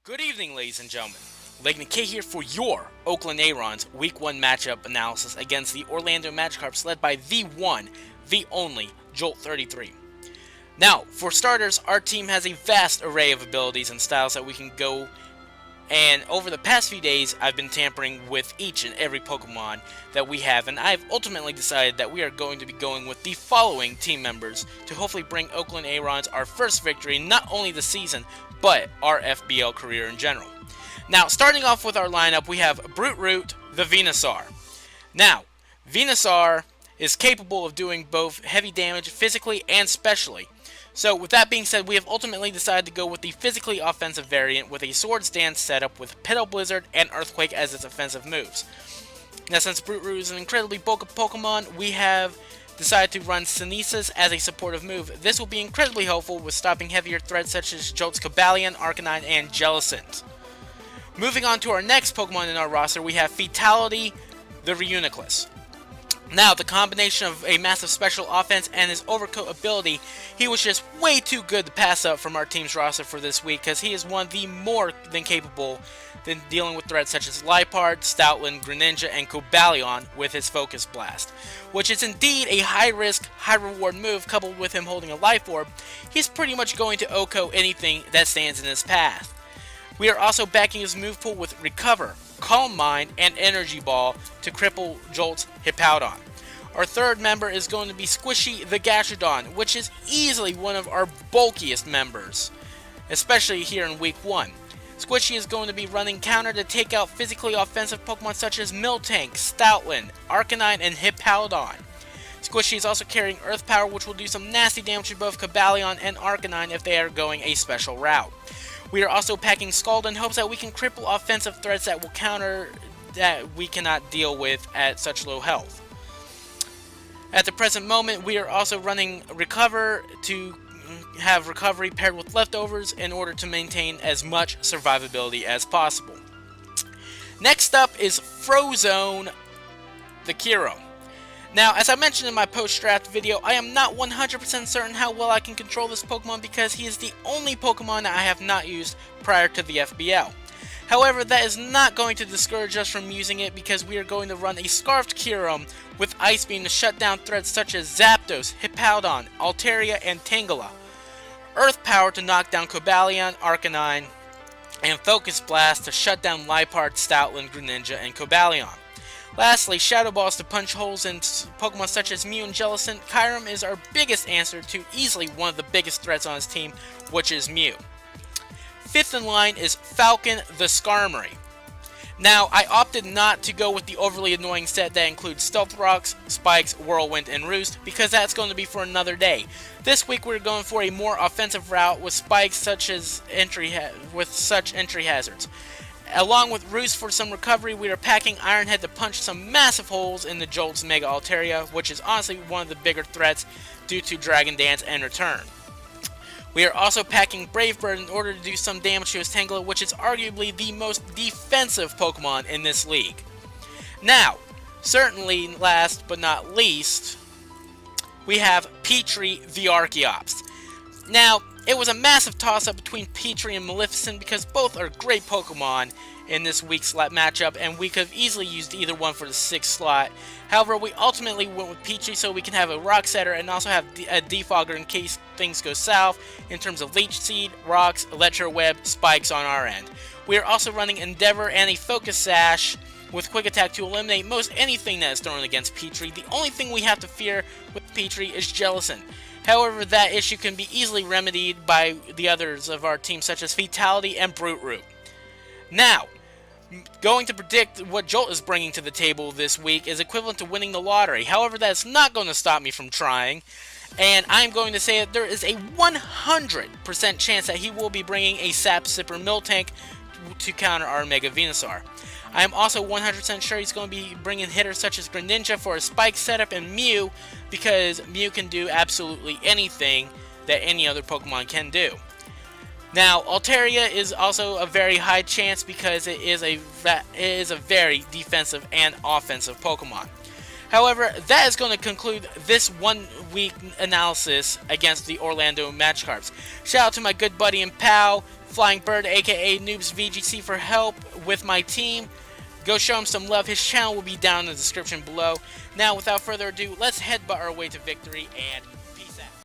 Good evening, ladies and gentlemen. Legna K here for your Oakland Aarons Week 1 matchup analysis against the Orlando Magikarps led by the one, the only, Jolt33. Now, for starters, our team has a vast array of abilities and styles that we can go, and over the past few days, I've been tampering with each and every Pokemon that we have, and I've ultimately decided that we are going to be going with the following team members to hopefully bring Oakland Aarons our first victory in not only the season, but our FBL career in general. Now, starting off with our lineup, we have Brute Root, the Venusaur. Now, Venusaur is capable of doing both heavy damage physically and specially. So, with that being said, we have ultimately decided to go with the physically offensive variant with a Swords Dance setup with Petal Blizzard and Earthquake as its offensive moves. Now, since Brute Root is an incredibly bulky Pokemon, we have decided to run Sinisas as a supportive move. This will be incredibly helpful with stopping heavier threats such as Jolt's Cobalion, Arcanine, and Jellicent. Moving on to our next Pokemon in our roster, we have Fatality, the Reuniclus. Now, the combination of a massive special offense and his Overcoat ability, he was just way too good to pass up from our team's roster for this week, because he is one of the more than capable than dealing with threats such as Liepard, Stoutland, Greninja, and Cobalion with his Focus Blast, which is indeed a high-risk, high-reward move. Coupled with him holding a Life Orb, he's pretty much going to OHKO anything that stands in his path. We are also backing his move pool with Recover, Calm Mind, and Energy Ball to cripple Jolt's Hippowdon. Our third member is going to be Squishy the Gastrodon, which is easily one of our bulkiest members, especially here in Week 1. Squishy is going to be running counter to take out physically offensive Pokemon such as Miltank, Stoutland, Arcanine, and Hippowdon. Squishy is also carrying Earth Power, which will do some nasty damage to both Cobalion and Arcanine if they are going a special route. We are also packing Scald in hopes that we can cripple offensive threats that will counter that we cannot deal with at such low health. At the present moment, we are also running Recover to have Recovery paired with Leftovers in order to maintain as much survivability as possible. Next up is Frozone, the Kiro. Now, as I mentioned in my post-draft video, I am not 100% certain how well I can control this Pokemon because he is the only Pokemon that I have not used prior to the FBL. However, that is not going to discourage us from using it because we are going to run a Scarfed Kyurem with Ice Beam to shut down threats such as Zapdos, Hippowdon, Altaria, and Tangela. Earth Power to knock down Cobalion, Arcanine, and Focus Blast to shut down Liepard, Stoutland, Greninja, and Cobalion. Lastly, Shadow Balls to punch holes in Pokemon such as Mew and Jellicent. Kyurem is our biggest answer to easily one of the biggest threats on his team, which is Mew. Fifth in line is Falcon the Skarmory. Now, I opted not to go with the overly annoying set that includes Stealth Rocks, Spikes, Whirlwind, and Roost, because that's going to be for another day. This week we're going for a more offensive route with Spikes such entry hazards. Along with Roost for some recovery, we are packing Ironhead to punch some massive holes in the Jolt's Mega Altaria, which is honestly one of the bigger threats due to Dragon Dance and Return. We are also packing Brave Bird in order to do some damage to his Tangela, which is arguably the most defensive Pokemon in this league. Now, certainly last but not least, we have Petrie the Archeops. Now, it was a massive toss-up between Petrie and Maleficent because both are great Pokemon in this week's matchup, and we could have easily used either one for the 6th slot. However, we ultimately went with Petrie so we can have a Rock Setter and also have a Defogger in case things go south in terms of Leech Seed, Rocks, Electro Web, Spikes on our end. We are also running Endeavor and a Focus Sash with Quick Attack to eliminate most anything that is thrown against Petrie. The only thing we have to fear with Petrie is Jellicent. However, that issue can be easily remedied by the others of our team, such as Fatality and Brute Root. Now, going to predict what Jolt is bringing to the table this week is equivalent to winning the lottery. However, that's not going to stop me from trying, and I'm going to say that there is a 100% chance that he will be bringing a Sap Sipper Miltank to counter our Mega Venusaur. I am also 100% sure he's going to be bringing hitters such as Greninja for a Spike setup and Mew, because Mew can do absolutely anything that any other Pokemon can do. Now, Altaria is also a very high chance because it is a very defensive and offensive Pokemon. However, that is going to conclude this 1 week analysis against the Orlando Magikarps. Shout out to my good buddy and pal, Flying Bird, aka Noobs VGC, for help with my team. Go show him some love. His channel will be down in the description below. Now, without further ado, let's headbutt our way to victory and